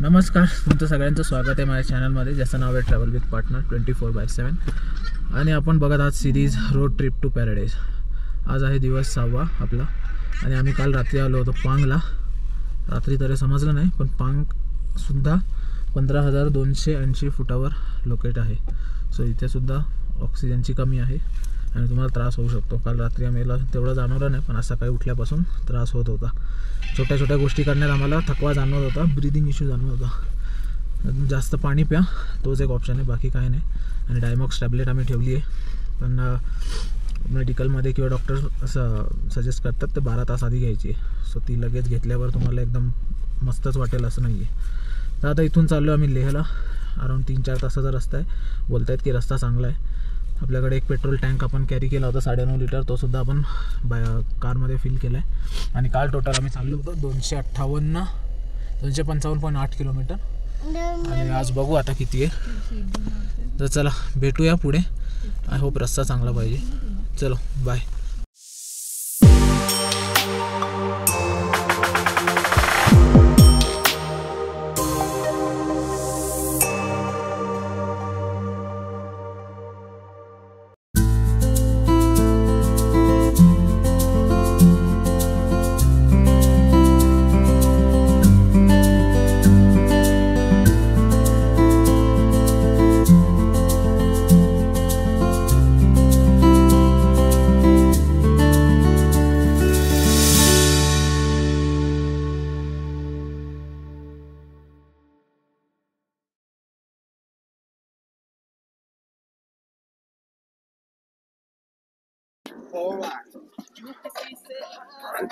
नमस्कार, तुमचं सगळ्यांचं स्वागत आहे माझ्या चॅनलमध्ये ज्याचं नाव आहे ट्रॅव्हल विथ पार्टनर 24/7 आणि आपण बघत आहात series road trip to paradise. आज आहे दिवस 6वा आपला आणि आम्ही काल रात्री आलो होतो पांगला। रात्री तरी समजलं नाही, पण पांगसुद्धा 15,280 फुटावर लोकेट आहे। सो इथे सुद्धा ऑक्सिजनची कमी आहे आणि तुम्हाला त्रास होऊ शकतो। काल रात्री आम्हाला तेवढं जाणवलं नाही, पण आज सकाळी उठल्यापासून त्रास होत होता। छोट्या छोट्या गोष्टी करण्यात आम्हाला थकवा जाणवत होता, ब्रीदिंग इश्यू जाणवत होता। जास्त पाणी प्या, तोच एक ऑप्शन आहे, बाकी काही नाही। आणि डायमॉक्स टॅबलेट आम्ही ठेवली आहे, पण मेडिकलमध्ये किंवा डॉक्टर असं सजेस्ट करतात ते 12 तास आधी घ्यायची आहे। सो ती लगेच घेतल्यावर तुम्हाला एकदम मस्तच वाटेल असं नाही आहे। तर आता इथून चाललो आम्ही लेहला। अराउंड 3-4 तासाचा रस्ता आहे। बोलत आहेत की रस्ता चांगला आहे। आपल्याकडे एक पेट्रोल टँक आपण कॅरी केला होता 9.5 लिटर, तो सुद्धा आपण कारमध्ये फिल केला आहे। आणि काल टोटल आम्ही चाललो होतो 255.8 किलोमीटर आणि आज बघू आता किती आहे। तर चला भेटूया पुढे। आय होप रस्ता चांगला पाहिजे। चलो बाय।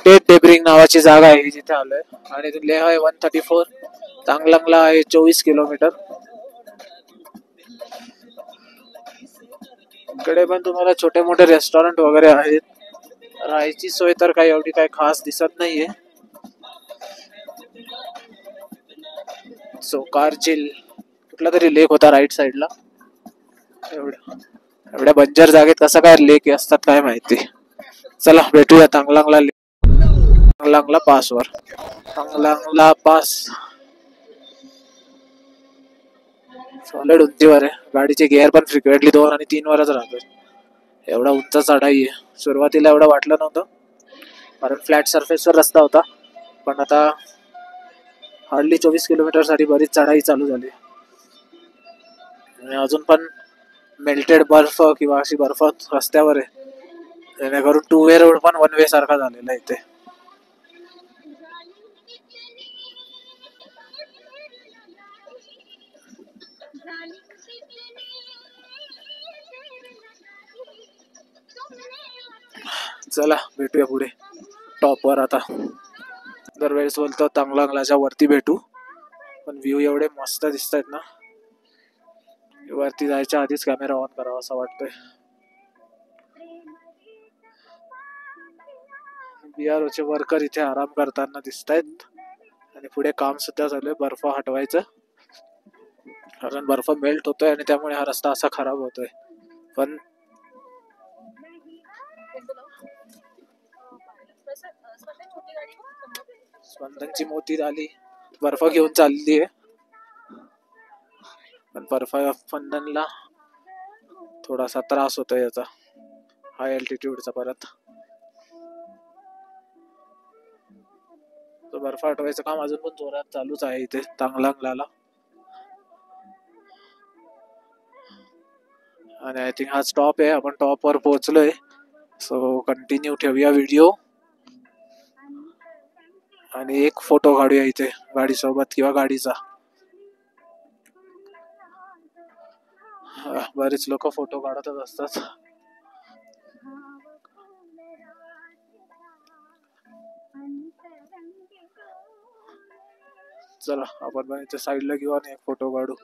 टेट डेब्रिंग नावाची जागा आहे जिथे आलोय आणि इथून लेह आहे 134, तांगलांगला आहे 24 किलोमीटर। इकडे पण तुम्हाला छोटे मोठे रेस्टॉरंट वगैरे आहेत। राहायची सोय तर काही एवढी काही खास दिसत नाहीये। सो कारचिल कुठला तरी लेक होता राईट साइडला। एवढ्या बंजर जागेत कसा काय लेक असतात काय माहिती। चला भेटूया तांगलांगला पासवर। तांगलांगला पास सॉलिड उंचीवर आहे। गाडीचे गिअर पण फ्रिक्वेंटली 2 आणि 3 वरच राहतात। एवढा उंच चढाई आहे। सुरुवातीला एवढं वाटलं नव्हतं, कारण फ्लॅट सरफेसवर रस्ता होता, पण आता हार्डली 24 किलोमीटर साठी बरीच चढाई चालू झाली आणि अजून पण मेल्टेड बर्फ किंवा अशी बर्फ रस्त्यावर आहे, जेणेकरून 2 वे रोड पण 1 वे सारखा झालेला आहे इथे। चला भेटूया पुढे टॉपवर। आता दरवेळेस बोलतो तांगलांगलाच्या वरती भेटू, पण व्ह्यू एवढे मस्त दिसत आहेत ना, वरती जायच्या आधीच कॅमेरा ऑन करावा असं वाटतंय। BROचे वर्कर इथे आराम करताना दिसत आहेत आणि पुढे काम सुद्धा झालंय बर्फ हटवायचं, कारण बर्फ मेल्ट होतोय आणि त्यामुळे हा रस्ता असा खराब होतोय। पण स्पंदनची मोठी आली, बर्फ घेऊन चालली आहे, पण बर्फ स्पंदनला थोडासा त्रास होतोय याचा, हाय अल्टिट्यूडचा। परत तो बर्फ हटवायचं काम अजून पण जोरात चालूच आहे इथे तांगलांगला। आणि आय थिंक हा स्टॉप आहे, आपण टॉप वर पोहोचलोय। सो कंटिन्यू ठेवूया व्हिडिओ आणि एक फोटो काढूया इथे गाडी सोबत किंवा गाडीचा। बरेच लोक फोटो काढतच असतात। चला आपण पण इथे साईडला घेऊ आणि एक फोटो काढू।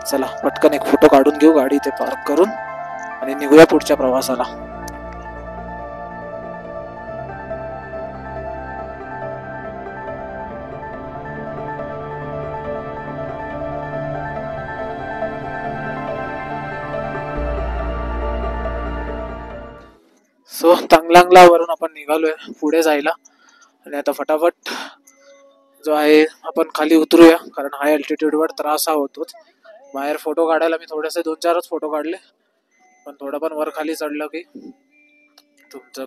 चला पटकन एक फोटो काढून घेऊ गाडी इथे पार्क करून आणि निघूया पुढच्या प्रवासाला। सो तांगलांगला वरून आपण निघालोय पुढे जायला आणि आता फटाफट जो आहे आपण खाली उतरूया, कारण हाय अल्टिट्यूड वर त्रास हा होतोच. बाहेर फोटो काढायला मी थोडेसे 2-4च फोटो काढले, पण थोडं पण वर खाली चढलं की तुमचं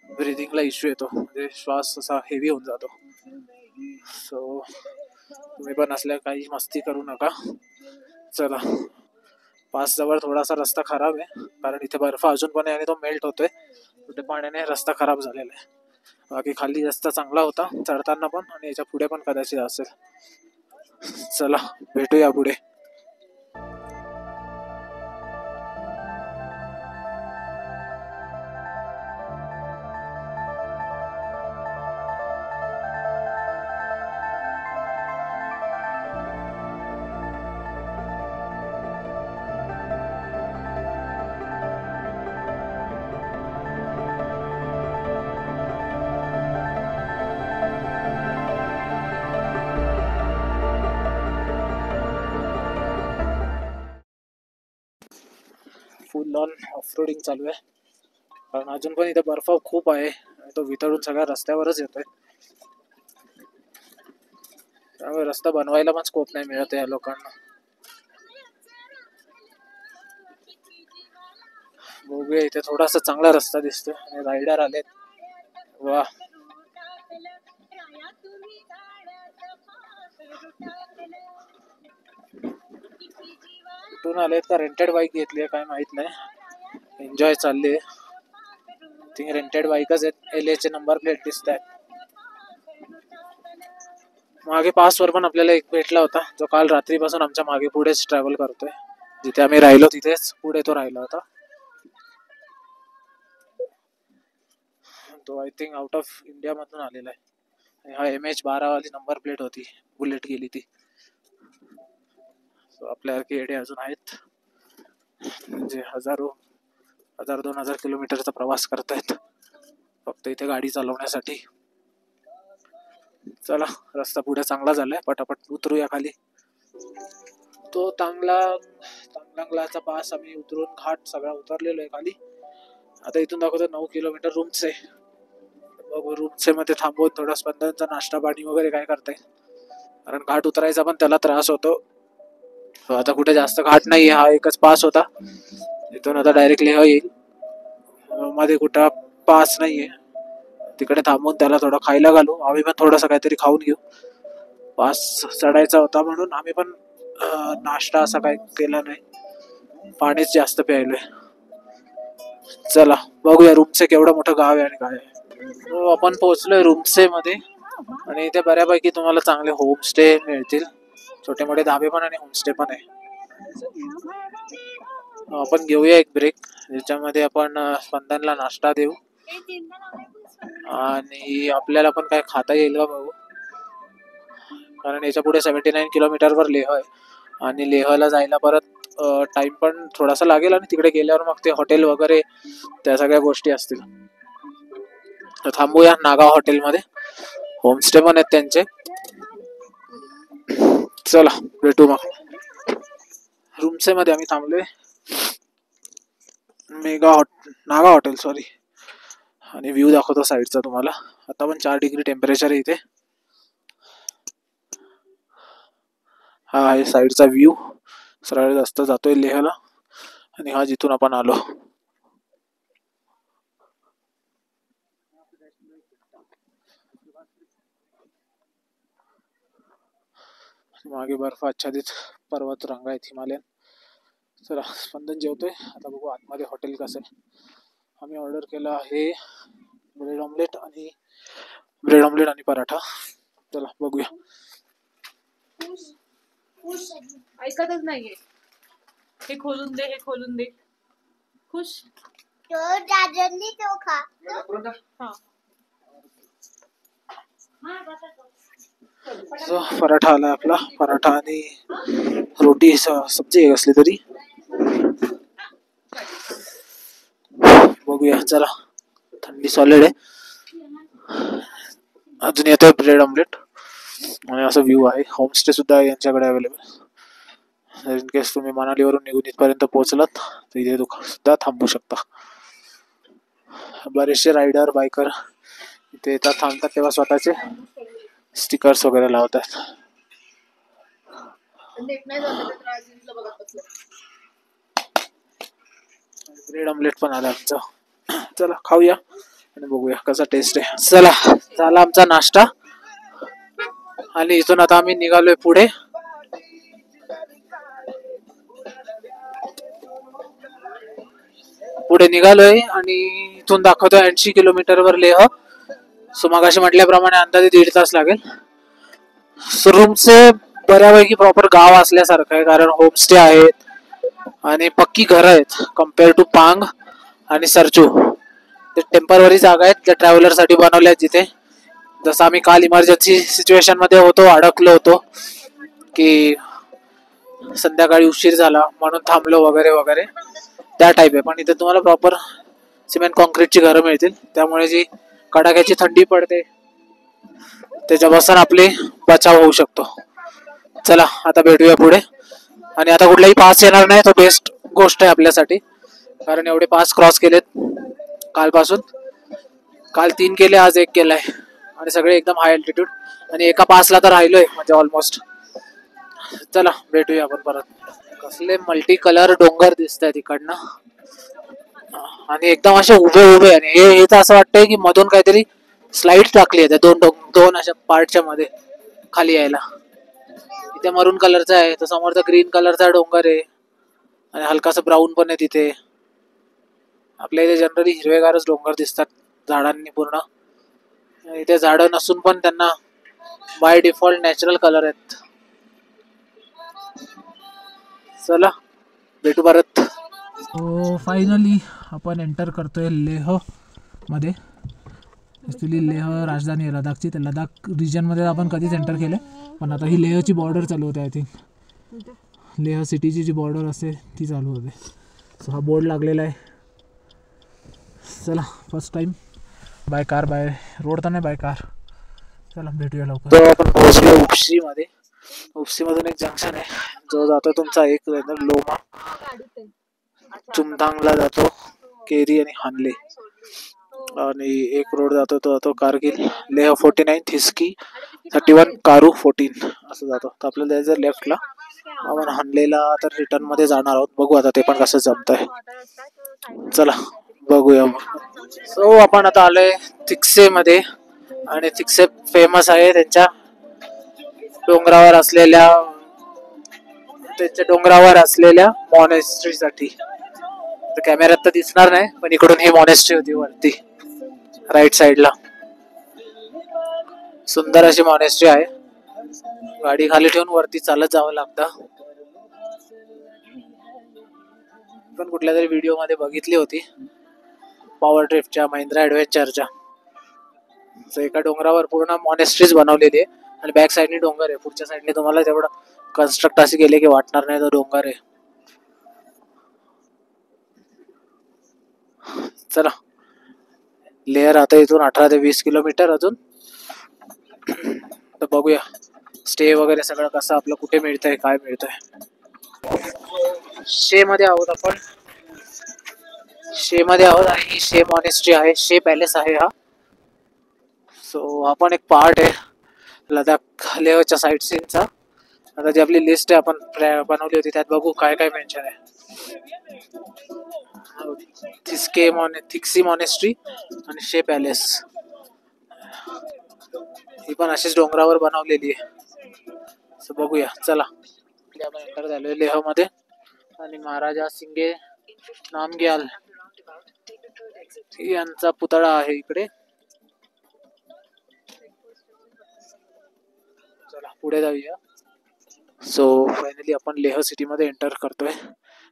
ब्रिदिंगला इश्यू येतो, म्हणजे श्वास असा हेवी होऊन जातो. सो तुम्ही पण असल्या काही मस्ती करू नका. चला, पास जवळ थोडासा रस्ता खराब आहे, कारण इथे बर्फ अजून पण आहे आणि तो मेल्ट होतोय. कुठे पाण्याने रस्ता खराब झालेला आहे. बाकी खाली रस्ता चांगला होता चढताना पण, आणि याच्या पुढे पण कदाचित असेल. चला भेटूया पुढे. फुल ऑन ऑफरोडिंग चालू आहे, कारण अजून पण इथे बर्फ खूप आहे आणि तो वितळून सगळ्या रस्त्यावरच येतोय. त्यामुळे रस्ता बनवायला पण स्कोप नाही मिळत या लोकांना. बघूया, इथे थोडासा चांगला रस्ता दिसतोय आणि रायडर आलेत. वा, कुठून आलेत का रेंटेड बाईक घेतली काय माहित नाही. एन्जॉय चालले. थिंक रेंटेड बाईकच आहेत. LA चे नंबर प्लेट दिसत आहेत. मागे पासवर पण आपल्याला एक भेटला होता, जो काल रात्रीपासून आमच्या मागे पुढेच ट्रॅव्हल करतोय. जिथे आम्ही राहिलो तिथेच पुढे तो राहिला होता. तो I think out of India मधून आलेला आहे. हा MH12 वाली नंबर प्लेट होती, बुलेट गेली ती. आपल्यासारखे येडे अजून आहेत, म्हणजे 1000-2000 किलोमीटरचा प्रवास करतायत फक्त इथे गाडी चालवण्यासाठी. चला, रस्ता पुढे चांगला झालाय, पटापट उतरूया खाली. तो तांगलांगलाचा पास आम्ही उतरून घाट सगळा उतरलेलो आहे खाली. आता इथून दाखवतो 9 किलोमीटर रूमचे. बघू रूमचे मध्ये थांबवून थोडा स्पंदनचा नाश्ता पाणी वगैरे काय करताय, कारण घाट उतरायचा पण त्याला त्रास होतो. आता कुठे जास्त घाट नाही, हा एकच पास होता. इथून आता डायरेक्ट लेह येईल. मध्ये कुठं पास नाहीये, तिकडे थांबून त्याला थोडं खायला घालू. आम्ही पण थोडंसं काहीतरी खाऊन घेऊ. पास चढायचा होता म्हणून आम्ही पण नाश्ता असा काही केला नाही, पाणीच जास्त प्यायलोय. चला बघूया रूमचे केवढं मोठं गाव आहे आणि काय आहे. आपण पोहोचलोय रूमचे मध्ये, आणि इथे बऱ्यापैकी तुम्हाला चांगले होमस्टे मिळतील. छोटे मोठे धाबे पण आणि होमस्टे पण आहे. आपण घेऊया एक ब्रेक, ज्याच्यामध्ये आपण स्पंदनला नाश्ता देऊ आणि आपल्याला पण काय खाता येईल का बघू, कारण याच्या पुढे 79 किलोमीटरवर लेह आहे आणि लेहला जायला परत टाइम पण थोडासा लागेल, आणि तिकडे गेल्यावर मग ते हॉटेल वगैरे त्या सगळ्या गोष्टी असतील. तर थांबूया नागाव हॉटेलमध्ये, होमस्टे पण आहेत त्यांचे. चला भेटू मग. रूमचे मध्ये आम्ही थांबलोय, नागा हॉटेल सॉरी. आणि व्ह्यू दाखवतो साईडचा तुम्हाला. आता पण 4 डिग्री टेम्परेचर आहे इथे. हा आहे साईडचा व्ह्यू. सरळ रस्ता जातोय लेहला, आणि हा जिथून आपण आलो. मागे बर्फ आच्छादित पर्वत रांगा आहेत हिमालयन. चला स्पंदन जेवतोय आता, बघू आतमध्ये हॉटेल कसं आहे. आम्ही ऑर्डर केला आहे ब्रेड ऑमलेट आणि पराठा. चला बघूया. ऐकतच नाहीये. हे खोलून दे खुश. पराठा आला आपला. पराठा आणि रोटी सब्जी आहे कसली तरी. बघूया चला. थंडी सॉलिड आहे. अजून येतोय ब्रेड ऑमलेट, आणि असा व्ह्यू आहे. होमस्टे सुद्धा आहे यांच्याकडे अवेलेबल. इन केस तुम्ही मनालीवरून निघून इथपर्यंत पोहोचलात तर इथे सुद्धा थांबू शकता. बरेचसे रायडर बायकर इथे येतात, थांबतात, तेव्हा स्वतःचे स्टिकर्स वगैरे लावतात. ब्रेड ऑमलेट पण आलं आमचं. चला खाऊया आणि बघूया कसा टेस्ट आहे. चला झाला आमचा नाश्ता आणि इथून आता आम्ही निघालोय पुढे. निघालोय आणि इथून दाखवतोय 80 किलोमीटरवर लेह. सो मगाशी म्हटल्याप्रमाणे अंदाजे 1.5 तास लागेल. रूमचे बऱ्यापैकी प्रॉपर गाव असल्यासारखं आहे, कारण होमस्टे आहेत आणि पक्की घरं आहेत कम्पेअर टू पांग आणि सरचू. ते टेम्पररी जागा आहेत त्या ट्रॅव्हलर साठी बनवल्या आहेत, जिथे जसं आम्ही काल इमर्जन्सी सिच्युएशन मध्ये होतो, अडकलो होतो की संध्याकाळी उशीर झाला म्हणून थांबलो वगैरे वगैरे, त्या टाईप आहे. पण इथे तुम्हाला प्रॉपर सिमेंट कॉन्क्रीटची घरं मिळतील, त्यामुळे जी कडाक्याची थंडी पडते त्याच्यापासून आपले बचाव होऊ शकतो. चला आता भेटूया पुढे. आणि आता कुठलाही पास येणार नाही, तो बेस्ट गोष्ट आहे आपल्यासाठी, कारण एवढे पास क्रॉस केलेत कालपासून. काल 3 केले, आज 1 केलाय आणि सगळे एकदम हाय अल्टिट्यूड, आणि एका पासला तर राहिलोय म्हणजे ऑलमोस्ट. चला भेटूया आपण परत. कसले मल्टी कलर डोंगर दिसत आहेत इकडनं, आणि एकदम असे उभे उभे. आणि हे तर असं वाटतंय की मधून काहीतरी स्लाइड टाकली आहे दोन अशा पार्टच्या मध्ये खाली यायला. इथे मरून कलरचा आहे, तर समोरचा ग्रीन कलरचा डोंगर आहे आणि हलकासा ब्राऊन पण आहे तिथे. आपल्या इथे जनरली हिरवेगारच डोंगर दिसतात झाडांनी पूर्ण. इथे झाडं नसून पण त्यांना बाय डिफॉल्ट नॅचरल कलर आहेत. चला भेटू परत. फायनली आपण एंटर करतोय लेह मध्ये. ॲक्च्युली लेह राजधानी आहे लडाखची, तर लडाख रिजनमध्ये आपण कधीच एंटर केलं, पण आता ही लेहची बॉर्डर चालू होते. आय थिंक लेह सिटीची जी बॉर्डर असते ती चालू होते. सो हा बोर्ड लागलेला आहे. चला first time by car, by road तर नाही, बाय कार. चला भेटूया लवकर. तो आपण पोहोचलो उपशीमध्ये. उपसीमधून एक जंक्शन आहे जो जातो तुमचा एक लोमा, चुमथांगला जातो, केरी आणि हानले. आणि एक रोड जातो तो कारगिल, लेह 49, थिस्की 31, कारू 14 असं जातो. तर आपल्याला जर लेफ्टला आपण हानलेला तर रिटर्न मध्ये जाणार आहोत. बघू आता ते पण कसं जमतंय. चला बघूया. सो आपण आता आलोय थिक्से मध्ये, आणि थिक्से फेमस आहे त्यांच्या डोंगरावर असलेल्या मॉनेस्ट्री साठी. कॅमेऱ्यात तर दिसणार नाही, पण इकडून ही मॉनेस्ट्री होती वरती राईट साइडला. सुंदर अशी मॉनेस्ट्री आहे. गाडी खाली ठेवून वरती चालत जावं लागतं. पण कुठल्या तरी व्हिडिओ मध्ये बघितली होती पॉवर ट्रिपच्या, महिंद्रा ऍडव्हेंचरच्या. एका डोंगरावर पूर्ण मॉनेस्ट्रीज बनवलेली आहे आणि बॅक साइडने डोंगर आहे. पुढच्या साइडने तुम्हाला तेवढं कन्स्ट्रक्ट असे केले की वाटणार नाही तो डोंगर आहे. चला लेह आता इथून 18 ते 20 किलोमीटर अजून. तर बघूया स्टे वगैरे सगळं कसं आपलं कुठे मिळतंय, काय मिळतंय. शे मध्ये आहोत आपण. शे मध्ये आहोत आणि ही शे मॉनेस्ट्री आहे, शे पॅलेस आहे हा. सो हा पण एक पार्ट आहे लडाख लेहच्या साईट सीनचा. आता जी आपली लिस्ट आहे आपण बनवली होती त्यात बघू काय काय मेन्शन आहे. थिक्सी मॉनेस्ट्री आणि शे पॅलेस, ही पण अशीच डोंगरावर बनवलेली आहे. सो बघूया. चला आपण एंटर झालोय लेह मध्ये, आणि महाराजा सिंगे नामग्याल यांचा पुतळा आहे इकडे. चला पुढे जाऊया. सो फायनली आपण लेह सिटी मध्ये एंटर करतोय.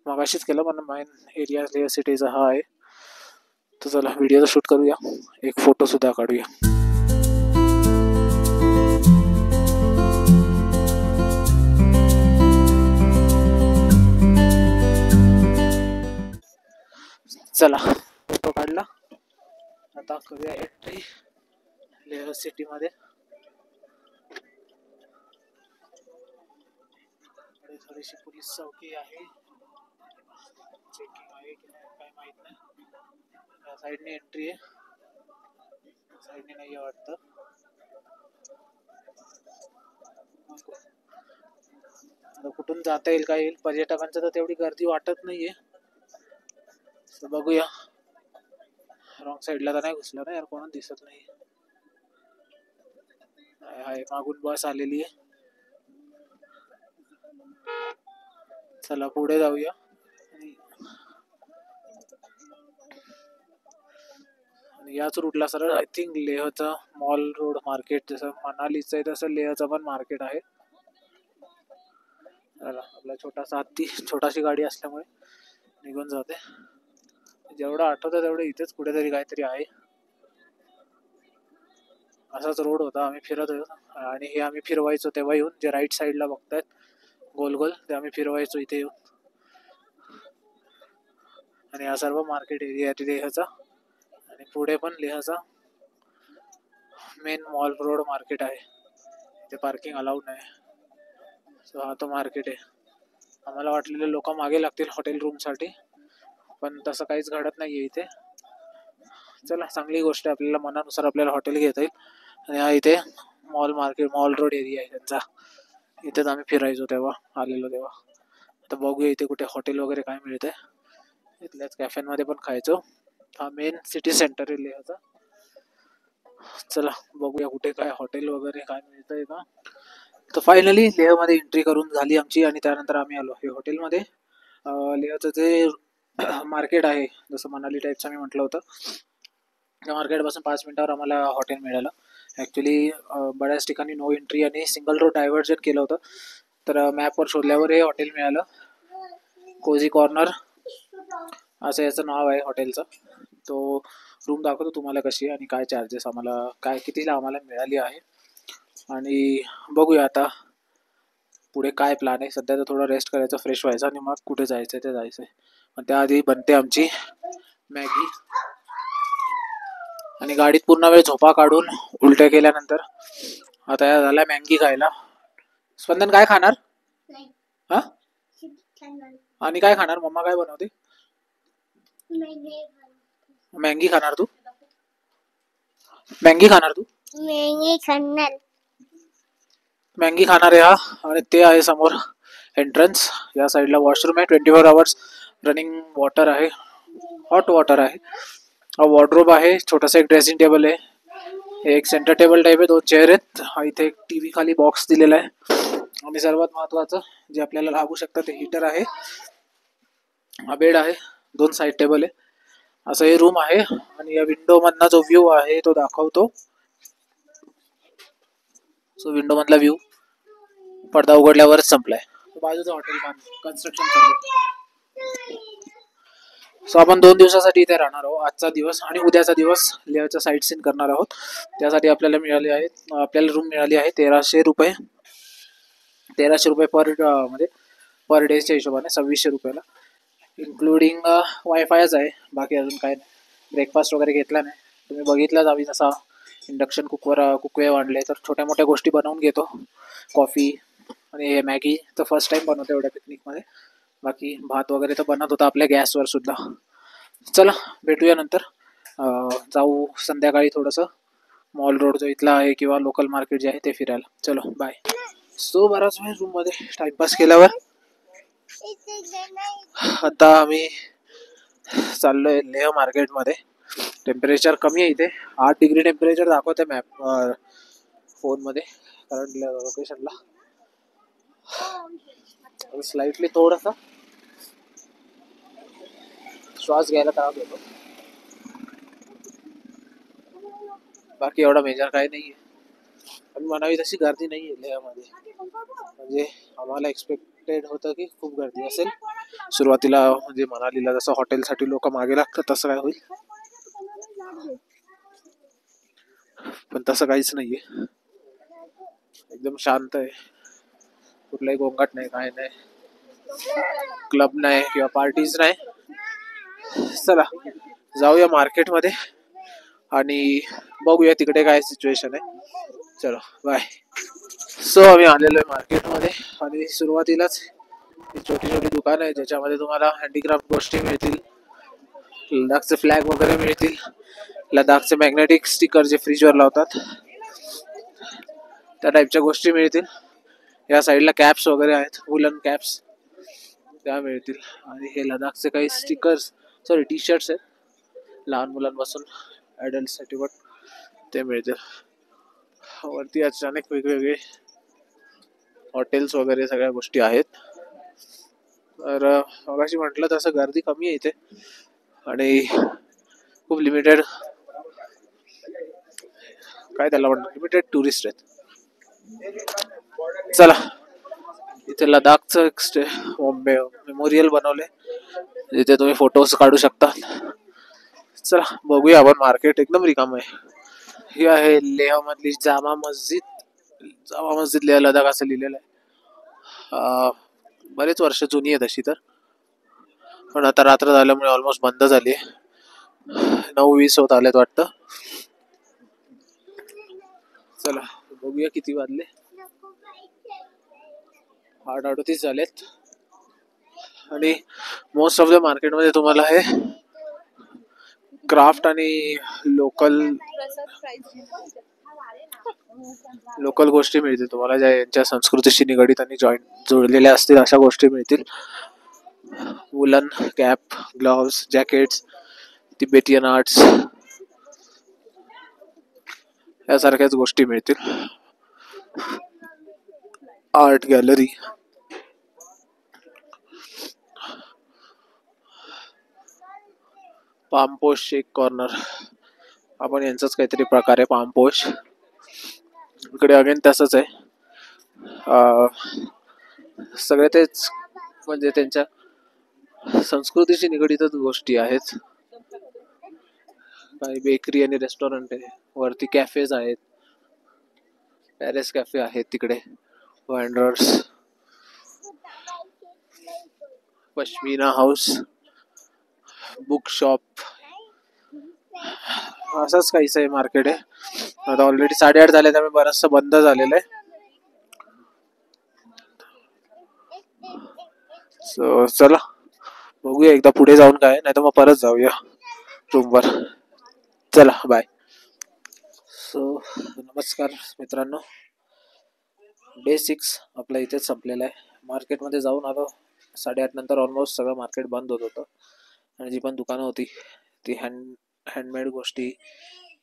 मगाशीच केलं पण मेन एरिया लेह सिटीचा हा आहे. तर चला व्हिडिओ शूट करूया, एक फोटो सुद्धा काढूया. चला फोटो काढला, आता करूया एंट्री लेह सिटी मध्ये. थोडीशी पोलीस चौकी आहे, चेकिंग आहे की नाही काय माहित नाही. या साईडने एंट्री आहे, साईडने नाही आहे वाटतं. आता कुठून जाता येईल काय येईल, पर्यटकांचं तर तेवढी गर्दी वाटत नाहीये. बघूया. रॉंग साईडला तर नाही घुसलं ना यार, कोणच दिसत नाही. हाय मागून बस आलेली आहे. चला पुढे जाऊया. आणि याच रूटला सरळ आय थिंक लेहचा मॉल रोड मार्केट, जसं मनालीचं आहे तसं लेहचं पण मार्केट आहे. चला आपला छोटासा हत्ती, छोटाशी गाडी असल्यामुळे निघून जाते. जेवढं आठवतं तेवढं इथेच कुठेतरी काहीतरी आहे. असाच रोड होता, आम्ही फिरत होतो आणि हे आम्ही फिरवायचो तेव्हा येऊन, जे राईट साईडला बघतायत गोल गोल ते आम्ही फिरवायचो इथे येऊन. आणि हा सर्व मार्केट एरिया आहे लेहचा. आणि पुढे पण लेहचा मेन मॉल रोड मार्केट आहे. इथे पार्किंग अलाउड नाही. सो हा तो मार्केट आहे. आम्हाला वाटलेले लोक मागे लागतील हॉटेल रूमसाठी, पण तसं काहीच घडत नाहीये इथे. चला चांगली गोष्ट आहे, आपल्याला मनानुसार आपल्याला हॉटेल घेता येईल. आणि हा इथे mall market mall road area आहे त्यांचा. इथेच आम्ही फिरायचो तेव्हा आलेलो तेव्हा. आता बघूया इथे कुठे हॉटेल वगैरे काय मिळते. इथल्याच कॅफेमध्ये पण खायचो. हा मेन सिटी सेंटर आहे लेहचा. चला बघूया कुठे काय हॉटेल वगैरे काय मिळतंय का. तर फायनली लेहमध्ये एंट्री करून झाली आमची आणि त्यानंतर आम्ही आलो हे हॉटेलमध्ये. लेहचं जे मार्केट आहे, जसं मनाली टाईपचं मी म्हटलं होतं, त्या मार्केटपासून 5 मिनिटावर आम्हाला हॉटेल मिळालं. ॲक्च्युली बऱ्याच ठिकाणी नो एंट्री आणि सिंगल रोड डायव्हर्जन केलं होतं, तर मॅपवर शोधल्यावर हे हॉटेल मिळालं. कोझी कॉर्नर असं याचं नाव आहे हॉटेलचं. तो रूम दाखवतो तुम्हाला कशी आहे आणि काय चार्जेस आम्हाला काय कितीला आम्हाला मिळाली आहे. आणि बघूया आता पुढे काय प्लॅन आहे. सध्या तर थोडं रेस्ट करायचं, फ्रेश व्हायचं आणि मग कुठे जायचं आहे ते जायचं आहे. पण त्याआधी बनते आमची मॅगी. आणि गाडीत पूर्ण वेळ झोपा काढून उलट्या केल्यानंतर आता या झाल्या मॅगी खायला. स्पंदन काय खाणार? हा आणि काय खाणार? मम्मा काय बनवते? मॅगी खाणार तू? मॅगी खाणार तू? मॅगी खाणार आहे हा. आणि ते आहे समोर एंट्रन्स. या साईडला वॉशरूम आहे, 24 आवर्स रनिंग वॉटर आहे, हॉट वॉटर आहे. हा वॉर्डरोब आहे, छोटासा एक ड्रेसिंग टेबल आहे, एक सेंटर टेबल टाईप आहे, 2 चेअर आहेत. हा इथे एक टीव्ही खाली बॉक्स दिलेला आहे. आणि सर्वात महत्वाचं जे आपल्याला लागू शकतं ते हीटर आहे. हा बेड आहे, 2 साईड टेबल आहे. असं हे रूम आहे. आणि या विंडो मधला जो व्ह्यू आहे तो दाखवतो. सो विंडो मधला व्ह्यू पडदा उघडल्यावरच संपलाय. बाजूचं हॉटेल कन्स्ट्रक्शन चालू. सो आपण 2 दिवसासाठी इथे राहणार आहोत. आजचा दिवस आणि उद्याचा दिवस लेहचा साईट सीन करणार आहोत. त्यासाठी आपल्याला मिळाले आहेत, आपल्याला रूम मिळाली आहे 1300 रुपये. 1300 रुपये म्हणजे पर डेच्या हिशोबाने 2600 रुपयाला, इन्क्लुडिंग वायफायच आहे. बाकी अजून काय नाही. ब्रेकफास्ट वगैरे घेतला नाही. तुम्ही बघितलाच आम्ही जसा इंडक्शन कुकवेअर आणले, तर छोट्या मोठ्या गोष्टी बनवून घेतो. कॉफी आणि हे मॅगी तर फर्स्ट टाइम बनवतो एवढ्या पिकनिकमध्ये. बाकी भात वगैरे तर बनत होता आपल्या गॅसवर सुद्धा. चला भेटूया नंतर. जाऊ संध्याकाळी थोडंसं मॉल रोड जो इथला आहे किंवा लोकल मार्केट जे आहे ते फिरायला. चलो बाय. सो बराच वेळ रूममध्ये टाइमपास केल्यावर आता आम्ही चाललोय लेह मार्केटमध्ये. टेम्परेचर कमी आहे इथे, 8 डिग्री टेम्परेचर दाखवते मॅप फोनमध्ये करंट लोकेशनला. स्लाइटली थोडासा श्वास घ्यायला त्रास होतो, बाकी एवढा मेजर काही नाहीये. पण म्हणावी तशी गर्दी नाहीये लेहमध्ये. म्हणजे आम्हाला एक्सपेक्टेड होतं की खूप गर्दी असेल सुरुवातीला. म्हणजे मनालीला जसं हॉटेलसाठी लोक मागे लागतात तसं काय होईल, पण तसं काहीच नाहीये. एकदम शांत आहे, कुठलाही गोंगाट नाही, काय नाही, क्लब नाही किंवा पार्टीज नाही. चला जाऊया मार्केटमध्ये आणि बघूया तिकडे काय सिच्युएशन आहे. चलो बाय. सो आम्ही आलेलो आहे मार्केटमध्ये आणि सुरुवातीलाच छोटी छोटी दुकान आहे ज्याच्यामध्ये तुम्हाला हँडीक्राफ्ट गोष्टी मिळतील. लडाखचे फ्लॅग वगैरे मिळतील. लडाखचे मॅग्नेटिक स्टिकर जे फ्रीजवर लावतात त्या टाईपच्या गोष्टी मिळतील. या साईडला कॅप्स वगैरे आहेत, वुलन कॅप्स त्या मिळतील. आणि हे लडाखचे काही स्टिकर्स टी शर्ट्स आहेत लहान मुलांपासून ॲडल्टसाठी पण ते मिळतील. वरती अचानक वेगवेगळे हॉटेल्स वगैरे सगळ्या गोष्टी आहेत. तर मगाशी म्हटलं तसं गर्दी कमी आहे इथे आणि खूप लिमिटेड काय त्याला म्हणतात लिमिटेड टुरिस्ट आहेत. चला इथे लडाखचं एक मेमोरियल बनवले जिथे तुम्ही फोटोज काढू शकता. चला बघूया आपण. मार्केट एकदम रिकाम आहे. ही आहे लेह मधली जामा मस्जिद. जामा मस्जिद लेह लडाख असं लिहिलेलं आहे. बरेच वर्ष जुनी आहे तशी तर, पण आता रात्र झाल्यामुळे ऑलमोस्ट बंद झाली. 9:20 होत आलेत वाटतं. चला बघूया किती वाजले. 8:38 झालेत. आणि मोस्ट ऑफ द मार्केटमध्ये तुम्हाला हे क्राफ्ट आणि लोकल गोष्टी मिळतील तुम्हाला, ज्या यांच्या संस्कृतीशी निगडीत आणि जोडलेल्या असतील अशा गोष्टी मिळतील. Woollen cap, gloves, jackets, Tibetan arts यासारख्याच गोष्टी मिळतील. आर्ट गॅलरी, पामपोश एक कॉर्नर, आपण यांचाच काहीतरी प्रकार आहे पामपोश. इकडे अगेन तसंच आहे. सगळे तेच म्हणजे त्यांच्या संस्कृतीशी निगडीतच गोष्टी आहेत. काही बेकरी आणि रेस्टॉरंट आहे. वरती कॅफेज आहेत, पॅरिस कॅफे आहेत तिकडे, वँडरर्स, पश्मिना हाऊस, बुक शॉप, असंच काहीच आहे मार्केट आहे. आता ऑलरेडी 8:30 झाले त्यामुळे बरचसं बंद झालेलं आहे. सो चला बघूया एकदा पुढे जाऊन काय, नाही तर मग परत जाऊया रूमवर. चला बाय. सो नमस्कार मित्रांनो, डे 6 आपला इथेच संपलेला आहे. मार्केटमध्ये जाऊन आलो. 8:30 नंतर ऑलमोस्ट सगळं मार्केट बंद होत होतं आणि जी पण दुकानं होती ती हँडमेड गोष्टी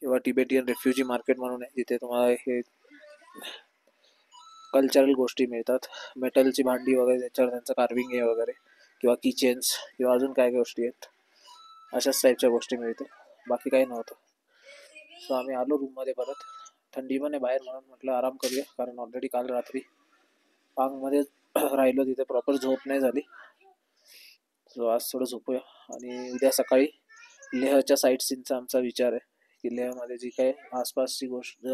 किंवा टिबेटियन रेफ्युजी मार्केट म्हणून आहे, जिथे तुम्हाला हे कल्चरल गोष्टी मिळतात. मेटलची भांडी वगैरे, त्याच्यावर त्यांचं कार्विंग आहे वगैरे, किंवा किचन्स किंवा अजून काय गोष्टी आहेत अशाच टाईपच्या गोष्टी मिळतील. बाकी काही नव्हतं. सो आम्ही आलो रूममध्ये परत. थंडी पण आहे बाहेर म्हणून म्हटलं आराम करूया, कारण ऑलरेडी काल रात्री पांगमध्ये राहिलो, तिथे प्रॉपर झोप नाही झाली. सो आज थोडं झोपूया आणि उद्या सकाळी लेहच्या साईट सीनचा आमचा विचार आहे की लेहमध्ये जी काही आसपासची गोष्ट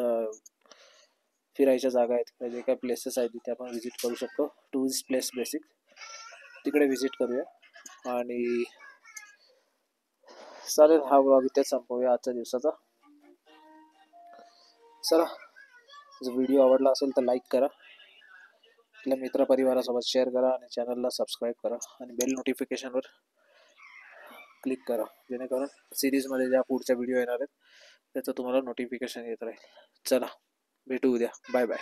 फिरायच्या जागा आहेत किंवा जे काही प्लेसेस आहेत तिथे आपण व्हिजिट करू शकतो. टुरिस्ट प्लेस बेसिक तिकडे व्हिजिट करूया. आणि चालेल, हा ब्लॉग इथेच संपवूया आजच्या दिवसाचा. चला, जर व्हिडिओ आवडला असेल तर लाईक करा, आपल्या मित्रपरिवारासोबत शेअर करा आणि चॅनलला सबस्क्राईब करा आणि बेल नोटिफिकेशनवर क्लिक करा, जेणेकरून सिरीजमध्ये ज्या पुढच्या व्हिडिओ येणार आहेत त्याचं तुम्हाला नोटिफिकेशन येत राहील. चला भेटू उद्या. Bye bye.